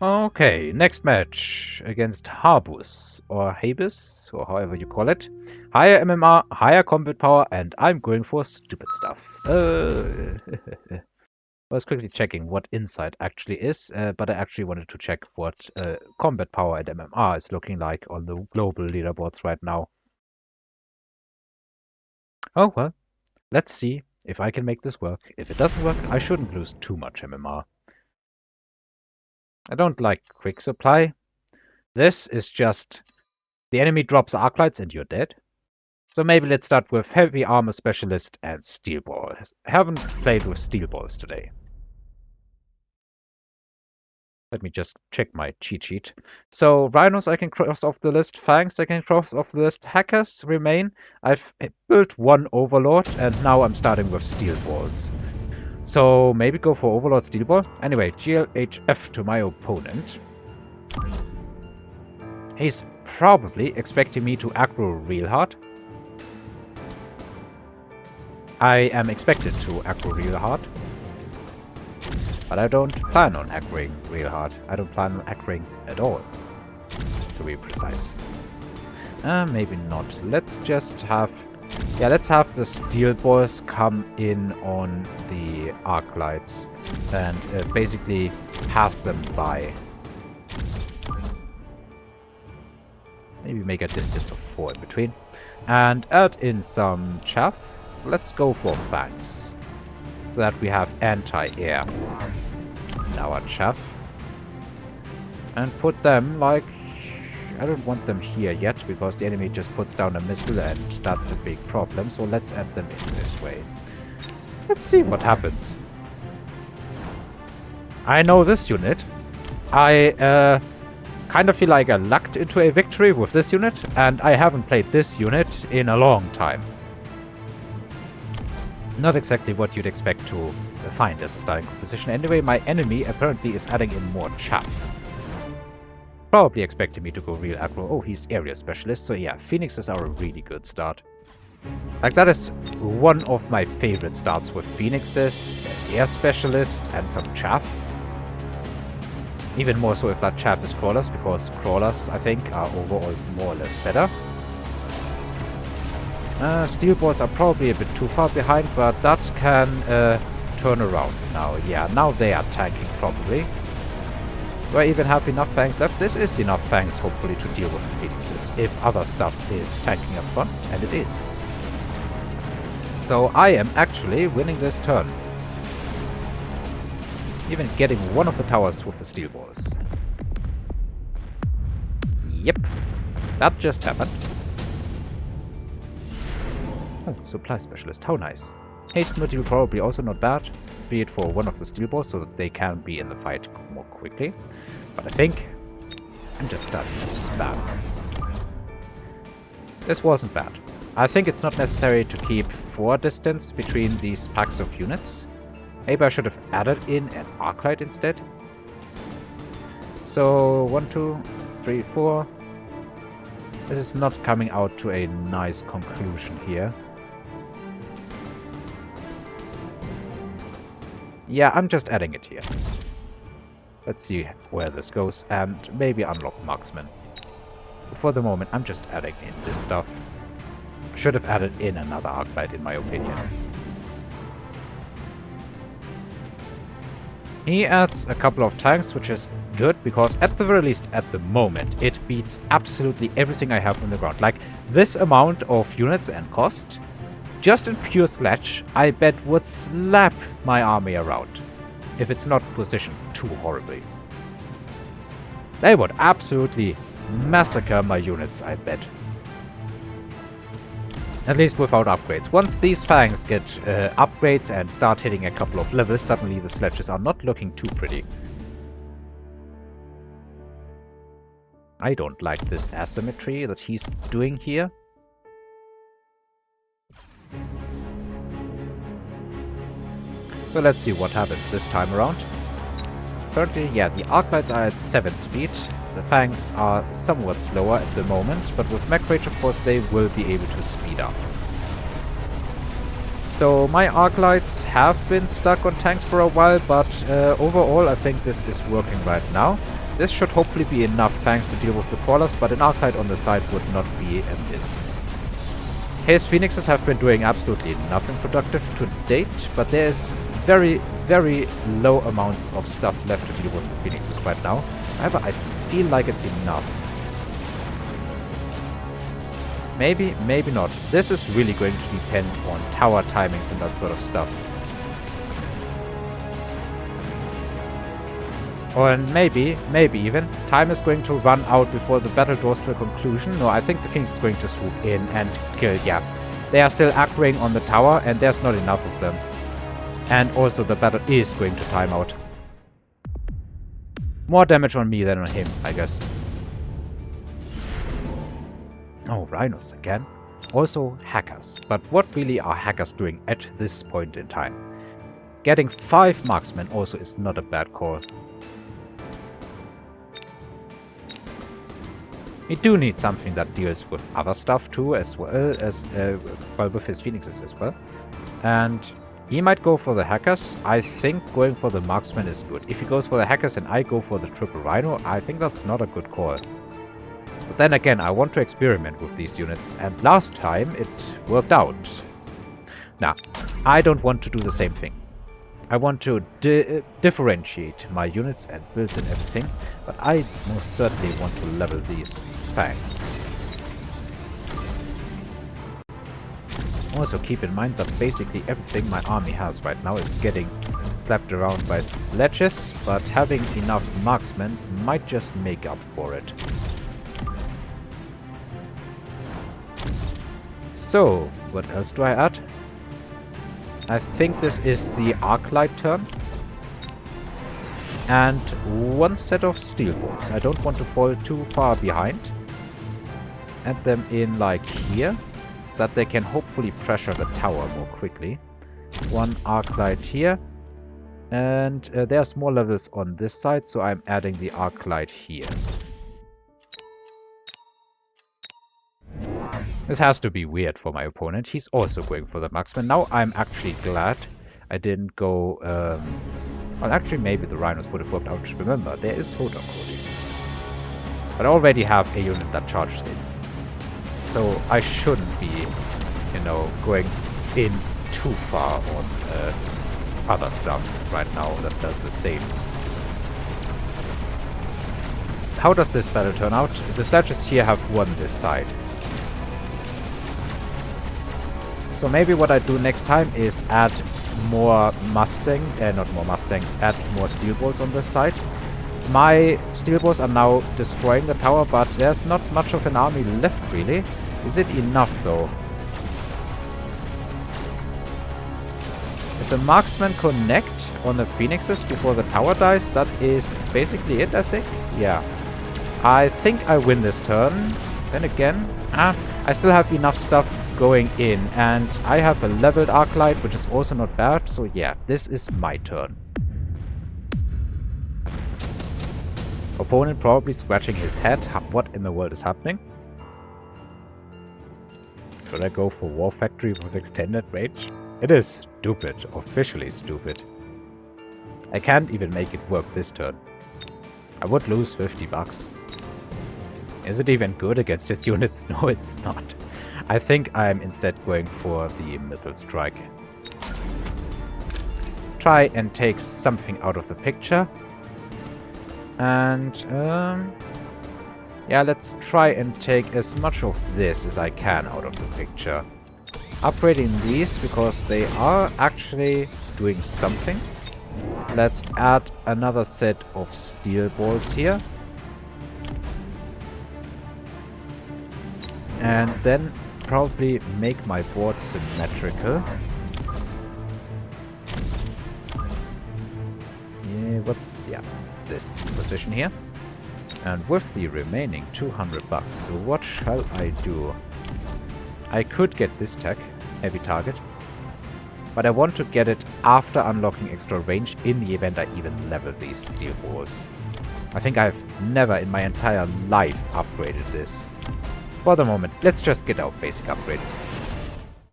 Okay, next match against Harbus, or Habus, or however you call it. Higher MMR, higher combat power, and I'm going for stupid stuff. I was quickly checking what Insight actually is, but I actually wanted to check what combat power and MMR is looking like on the global leaderboards right now. Oh well, let's see if I can make this work. If it doesn't work, I shouldn't lose too much MMR. I don't like quick supply. This is just the enemy drops arc lights and you're dead. So maybe let's start with heavy armor specialist and steel balls. Haven't played with steel balls today. Let me just check my cheat sheet. So rhinos I can cross off the list, fangs I can cross off the list, hackers remain. I've built one overlord and now I'm starting with steel balls. So maybe go for overlord steel ball. Anyway, GLHF to my opponent. He's probably expecting me to aggro real hard. I am expected to aggro real hard. But I don't plan on aggroing real hard. I don't plan on aggroing at all, to be precise. Maybe not. Let's just have... Yeah, let's have the steel balls come in on the arc lights and basically pass them by. Maybe make a distance of 4 in between. And add in some chaff. Let's go for fangs. So that we have anti-air in our chaff. And put them like... I don't want them here yet, because the enemy just puts down a missile and that's a big problem. So let's add them in this way. Let's see what happens. I know this unit. I kind of feel like I lucked into a victory with this unit, and I haven't played this unit in a long time. Not exactly what you'd expect to find as a starting composition. Anyway, my enemy apparently is adding in more chaff. Probably expecting me to go real aggro. Oh, he's area specialist, so yeah, phoenixes are a really good start. Like, that is one of my favorite starts with phoenixes, air specialist, and some chaff. Even more so if that chaff is crawlers, because crawlers, I think, are overall more or less better. Steel balls are probably a bit too far behind, but that can turn around now. Yeah, now they are tanking probably. Do I even have enough fangs left? This is enough fangs, hopefully, to deal with the phoenixes, if other stuff is tanking up front, and it is. So I am actually winning this turn. Even getting one of the towers with the steel balls. Yep, that just happened. Oh, supply specialist, how nice. Haste material probably also not bad, be it for one of the steel balls so that they can be in the fight more quickly. But I think I'm just starting to spam. This wasn't bad. I think it's not necessary to keep 4 distance between these packs of units. Maybe I should have added in an arc light instead. So 1, 2, 3, 4. This is not coming out to a nice conclusion here. Yeah, I'm just adding it here. Let's see where this goes, and maybe unlock marksman. For the moment, I'm just adding in this stuff. Should have added in another arc light, in my opinion. He adds a couple of tanks, which is good, because at the very least, at the moment, it beats absolutely everything I have on the ground. Like, this amount of units and cost, just in pure sledge, I bet would slap my army around, if it's not positioned too horribly. They would absolutely massacre my units, I bet. At least without upgrades. Once these fangs get upgrades and start hitting a couple of levels, suddenly the sledges are not looking too pretty. I don't like this asymmetry that he's doing here. So let's see what happens this time around. Currently, yeah, the arc lights are at 7 speed. The fangs are somewhat slower at the moment, but with mech rage, of course, they will be able to speed up. So my arc lights have been stuck on tanks for a while, but overall I think this is working right now. This should hopefully be enough tanks to deal with the crawlers, but an arc light on the side would not be amiss. His Phoenixes have been doing absolutely nothing productive to date, but there is very, very low amounts of stuff left to deal with the Phoenixes right now. However, I feel like it's enough. Maybe, maybe not. This is really going to depend on tower timings and that sort of stuff. Or maybe even, time is going to run out before the battle draws to a conclusion. No, I think the Phoenix is going to swoop in and kill, yeah. They are still aggroing on the tower and there's not enough of them. And also the battle is going to time out. More damage on me than on him, I guess. Oh, rhinos again. Also hackers. But what really are hackers doing at this point in time? Getting 5 marksmen also is not a bad call. We do need something that deals with other stuff too, as well as well with his Phoenixes as well. And he might go for the hackers. I think going for the marksman is good. If he goes for the hackers and I go for the triple rhino, I think that's not a good call. But then again, I want to experiment with these units, and last time it worked out. Now, I don't want to do the same thing. I want to differentiate my units and builds and everything, but I most certainly want to level these fangs. Also keep in mind that basically everything my army has right now is getting slapped around by sledges, but having enough marksmen might just make up for it. So, what else do I add? I think this is the arc light turn. And 1 set of steel balls. I don't want to fall too far behind. Add them in like here, that they can hopefully pressure the tower more quickly. 1 arc light here. And there's more levels on this side, so I'm adding the arc light here. This has to be weird for my opponent. He's also going for the marksman. Now I'm actually glad I didn't go... well, actually maybe the rhinos would have worked out. Remember, there is photon coding. But I already have a unit that charges in. So I shouldn't be, you know, going in too far on other stuff right now that does the same. How does this battle turn out? The sledges here have won this side. So maybe what I do next time is add more not more Mustangs, add more steel balls on this side. My steel balls are now destroying the tower, but there's not much of an army left really. Is it enough though? If the marksmen connect on the Phoenixes before the tower dies, that is basically it, I think. Yeah. I think I win this turn. Then again, I still have enough stuff going in, and I have a leveled arc light, which is also not bad. So yeah, this is my turn. Opponent probably scratching his head. What in the world is happening? Should I go for War Factory with extended range? It is stupid, officially stupid. I can't even make it work this turn. I would lose 50 bucks. Is it even good against his units? No, it's not. I think I'm instead going for the missile strike. Try and take something out of the picture. And yeah, let's try and take as much of this as I can out of the picture. Upgrading these because they are actually doing something. Let's add another set of steel balls here. And then probably make my board symmetrical. Yeah, this position here. And with the remaining 200 bucks, so what shall I do? I could get this tech, heavy target, but I want to get it after unlocking extra range in the event I even level these steel balls. I think I've never in my entire life upgraded this. For the moment, let's just get our basic upgrades.